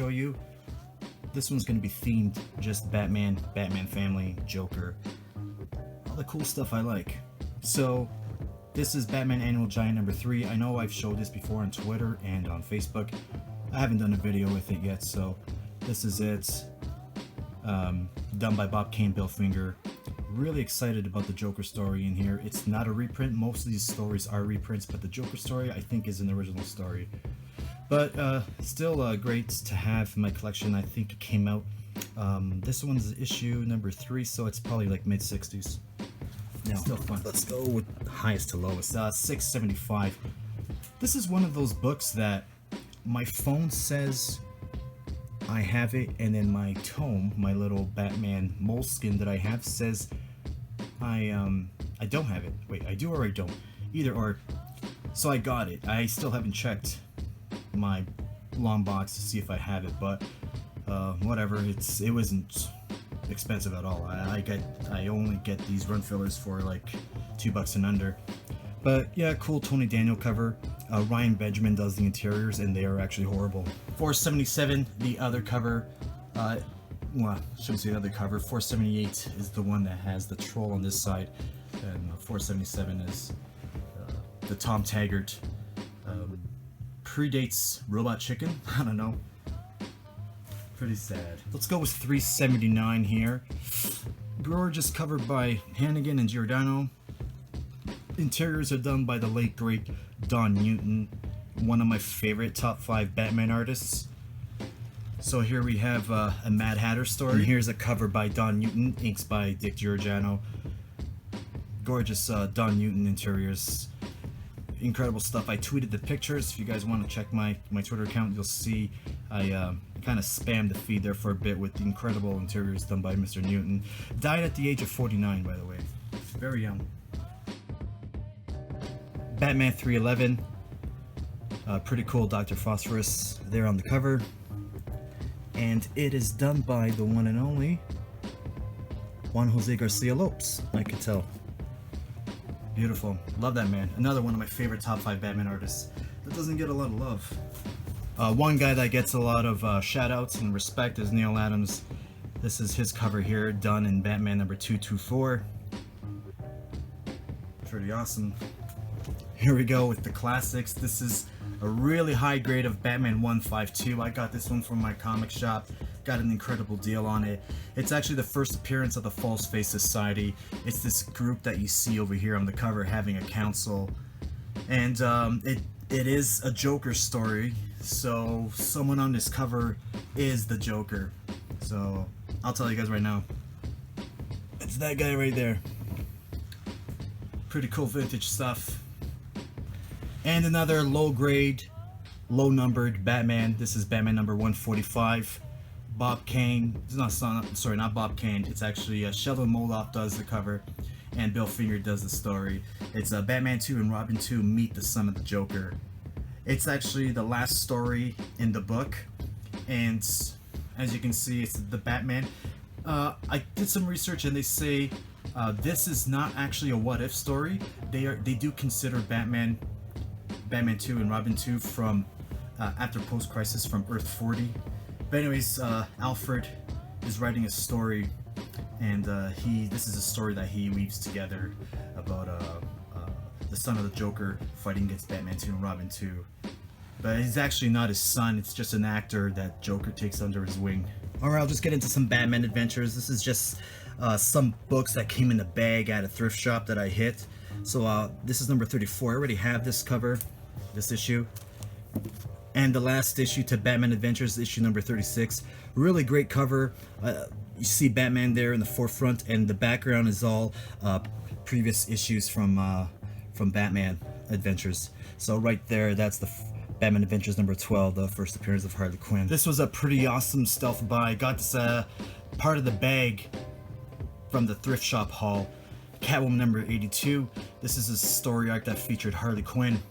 show you. This one's gonna be themed just Batman, Batman family, Joker, all the cool stuff I like. So this is Batman Annual Giant number 3. I know I've showed this before on Twitter and on Facebook. I haven't done a video with it yet, so this is it. Done by Bob Kane, Bill Finger. Really excited about the Joker story in here. It's not a reprint. Most of these stories are reprints, but the Joker story I think is an original story. But still great to have in my collection. I think it came out. This one's issue number 3, so it's probably like mid-60s. Now, still fun. Let's go with highest to lowest. 675. This is one of those books that my phone says I have it, and then my tome, my little Batman moleskin that I have, says I don't have it. Wait, I do or I don't? Either or. So I got it. I still haven't checked my long box to see if I have it, but whatever. It wasn't expensive at all. I only get these run fillers for like $2 and under. But yeah, cool Tony Daniel cover. Ryan Benjamin does the interiors, and they are actually horrible. 477, the other cover. Well, shouldn't say the other cover. 478 is the one that has the troll on this side, and 477 is the Tom Taggart. Predates Robot Chicken. I don't know. Pretty sad. Let's go with 379 here. Gorgeous cover by Hannigan and Giordano. Interiors are done by the late great Don Newton, one of my favorite top 5 Batman artists. So here we have a Mad Hatter story. And here's a cover by Don Newton, inks by Dick Giordano. Gorgeous Don Newton interiors. Incredible stuff. I tweeted the pictures. If you guys want to check my Twitter account, you'll see I kind of spammed the feed there for a bit with the incredible interiors done by Mr. Newton. Died at the age of 49, by the way. Very young. Batman 311. Pretty cool Dr. Phosphorus there on the cover. And it is done by the one and only Juan Jose Garcia Lopes, I could tell. Beautiful. Love that man. Another one of my favorite top 5 Batman artists that doesn't get a lot of love. One guy that gets a lot of shout outs and respect is Neal Adams. This is his cover here, done in Batman number 224. Pretty awesome. Here we go with the classics. This is a really high grade of Batman 152. I got this one from my comic shop. Got an incredible deal on it. It's actually the first appearance of the False Face Society. It's this group that you see over here on the cover having a council. And it is a Joker story. So someone on this cover is the Joker. So I'll tell you guys right now. It's that guy right there. Pretty cool vintage stuff. And another low grade, low numbered Batman. This is Batman number 145. Bob Kane, not Bob Kane, it's actually Sheldon Moldoff does the cover, and Bill Finger does the story. It's Batman 2 and Robin 2 meet the son of the Joker. It's actually the last story in the book, and as you can see, it's the Batman. I did some research, and they say this is not actually a what-if story. They do consider Batman 2 and Robin 2 from after post-crisis from Earth 40. But anyways, Alfred is writing a story, and this is a story that he weaves together about the son of the Joker fighting against Batman 2 and Robin 2. But he's actually not his son, it's just an actor that Joker takes under his wing. Alright, I'll just get into some Batman adventures. This is just some books that came in the bag at a thrift shop that I hit. So this is number 34. I already have this cover, this issue. And the last issue to Batman Adventures, issue number 36. Really great cover. You see Batman there in the forefront, and the background is all previous issues from Batman Adventures. So right there, that's the Batman Adventures number 12, the first appearance of Harley Quinn. This was a pretty awesome stealth buy. Got this part of the bag from the thrift shop haul. Catwoman number 82. This is a story arc that featured Harley Quinn.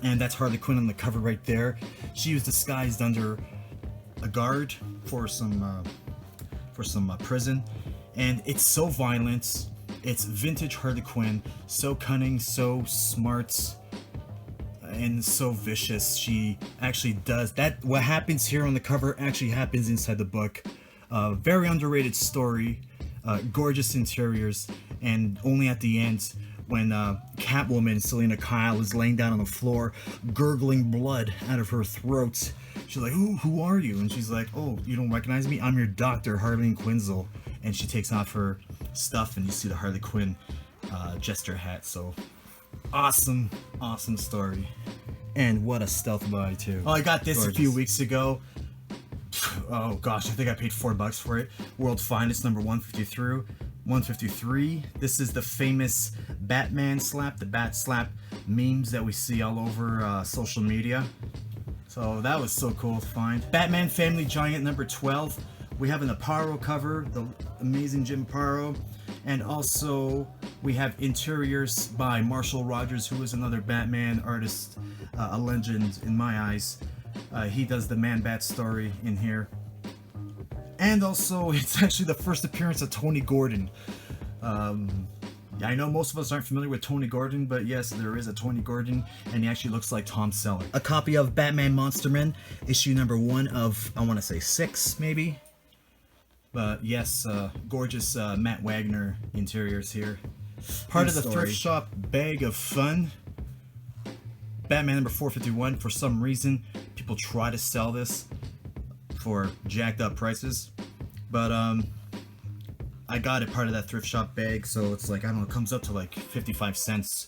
And that's Harley Quinn on the cover right there. She was disguised under a guard for some prison, and it's so violent. It's vintage Harley Quinn, so cunning, so smart. and so vicious. She actually does that. What happens here on the cover actually happens inside the book. Very underrated story, gorgeous interiors, and only at the end when Catwoman, Selena Kyle, is laying down on the floor, gurgling blood out of her throat. She's like, who are you? And she's like, oh, you don't recognize me? I'm your doctor, Harley Quinzel. And she takes off her stuff, and you see the Harley Quinn jester hat. So awesome story. And what a stealth body too. Oh, I got this gorgeous. A few weeks ago. Oh gosh, I think I paid $4 for it. World Finest number 153. This is the famous Batman slap, the Bat slap memes that we see all over social media. So that was so cool to find. Batman Family Giant number 12. We have an Aparo cover, the amazing Jim Aparo. And also we have interiors by Marshall Rogers, who is another Batman artist, a legend in my eyes. He does the Man-Bat story in here. And also, it's actually the first appearance of Tony Gordon. I know most of us aren't familiar with Tony Gordon, but yes, there is a Tony Gordon, and he actually looks like Tom Selleck. A copy of Batman Monster Men, issue number 1 of, I want to say 6, maybe? But yes, gorgeous Matt Wagner interiors here. Part of the thrift shop bag of fun. Batman number 451. For some reason, people try to sell this for jacked up prices, but I got it part of that thrift shop bag, so it's like, I don't know, it comes up to like 55 cents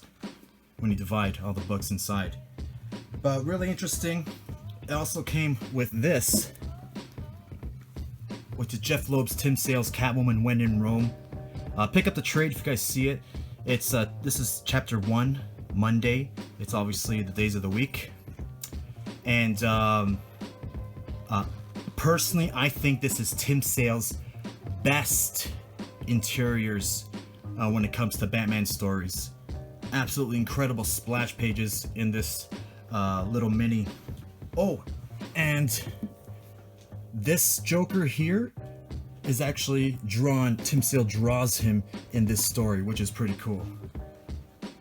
when you divide all the books inside. But really interesting. It also came with this, which is Jeff Loeb's Tim Sale's Catwoman When in Rome. Pick up the trade if you guys see it. It's this is chapter 1, Monday. It's obviously the days of the week. And personally, I think this is Tim Sale's best interiors when it comes to Batman stories. Absolutely incredible splash pages in this little mini. Oh, and this Joker here is actually drawn, Tim Sale draws him in this story, which is pretty cool.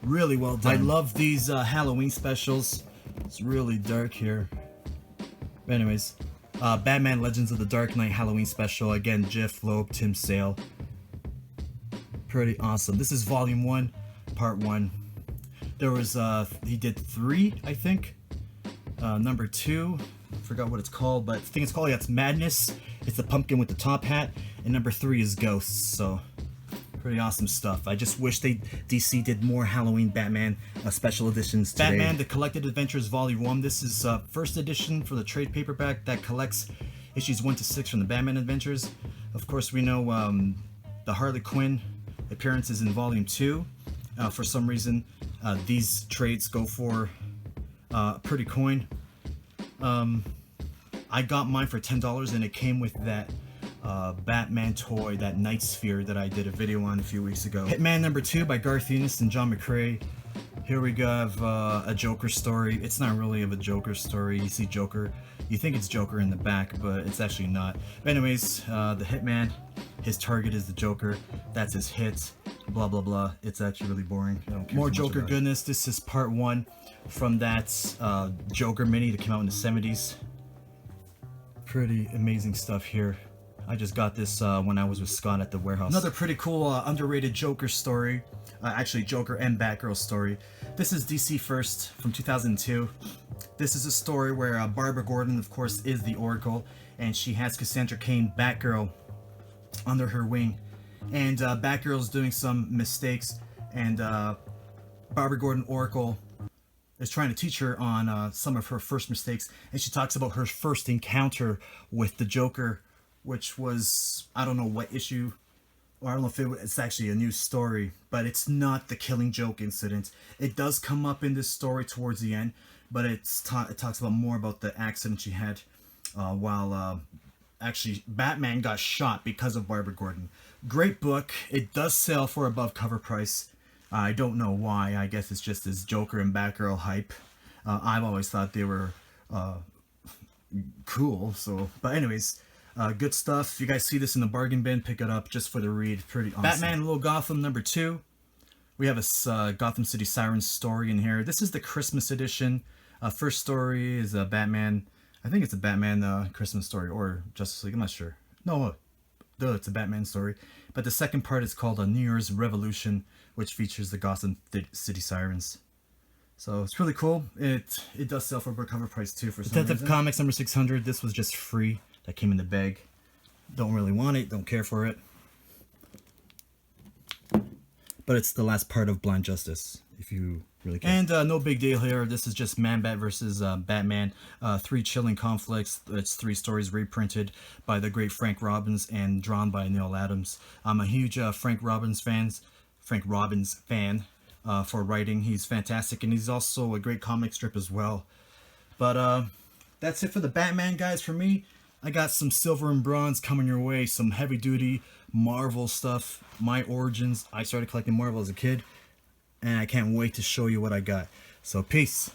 Really well done. I love these Halloween specials. It's really dark here. But anyways, Batman Legends of the Dark Knight Halloween special. Again, Jeff Loeb, Tim Sale. Pretty awesome. This is volume 1, part 1. There was, he did 3, I think. Number 2, forgot what it's called, but I think it's called, yeah, it's Madness. It's the pumpkin with the top hat. And number 3 is Ghosts, so pretty awesome stuff. I just wish DC did more Halloween Batman special editions today. Batman The Collected Adventures Volume 1. This is first edition for the trade paperback that collects issues 1 to 6 from the Batman Adventures. Of course, we know the Harley Quinn appearances in Volume 2. For some reason, these trades go for a pretty coin. I got mine for $10 and it came with that Batman toy, that Night Sphere that I did a video on a few weeks ago. Hitman number 2 by Garth Ennis and John McCrae. Here we have a Joker story. It's not really of a Joker story. You see Joker, you think it's Joker in the back, but it's actually not. But anyways, the Hitman, his target is the Joker. That's his hit. Blah blah blah. It's actually really boring. I don't care. More Joker goodness. This is part 1 from that Joker mini that came out in the 70s. Pretty amazing stuff here. I just got this when I was with Scott at the warehouse. Another pretty cool underrated Joker story. Actually, Joker and Batgirl story. This is DC First from 2002. This is a story where Barbara Gordon, of course, is the Oracle, and she has Cassandra Cain, Batgirl, under her wing. And Batgirl's doing some mistakes, and Barbara Gordon, Oracle, is trying to teach her on some of her first mistakes, and she talks about her first encounter with the Joker, which was, I don't know what issue, or I don't know if it's actually a new story, but it's not the Killing Joke incident. It does come up in this story towards the end, but it talks about more about the accident she had while actually Batman got shot because of Barbara Gordon. Great book. It does sell for above cover price. I don't know why. I guess it's just this Joker and Batgirl hype. I've always thought they were cool. So, but anyways, good stuff. If you guys see this in the bargain bin, pick it up just for the read. Pretty awesome. Batman Little Gotham number 2. We have a Gotham City Sirens story in here. This is the Christmas edition. First story is a Batman. I think it's a Batman Christmas story or Justice League. I'm not sure. No, it's a Batman story. But the second part is called A New Year's Revolution, which features the Gotham City Sirens. So it's really cool. It does sell for a cover price too for some reason. Detective Comics number 600. This was just free. That came in the bag. Don't really want it. Don't care for it. But it's the last part of Blind Justice, if you really care. And no big deal here. This is just Man-Bat versus Batman. 3 chilling conflicts. It's 3 stories reprinted by the great Frank Robbins and drawn by Neal Adams. I'm a huge Frank Robbins fan for writing. He's fantastic, and he's also a great comic strip as well. But that's it for the Batman, guys. For me, I got some silver and bronze coming your way, some heavy-duty Marvel stuff, my origins. I started collecting Marvel as a kid, and I can't wait to show you what I got. So, peace.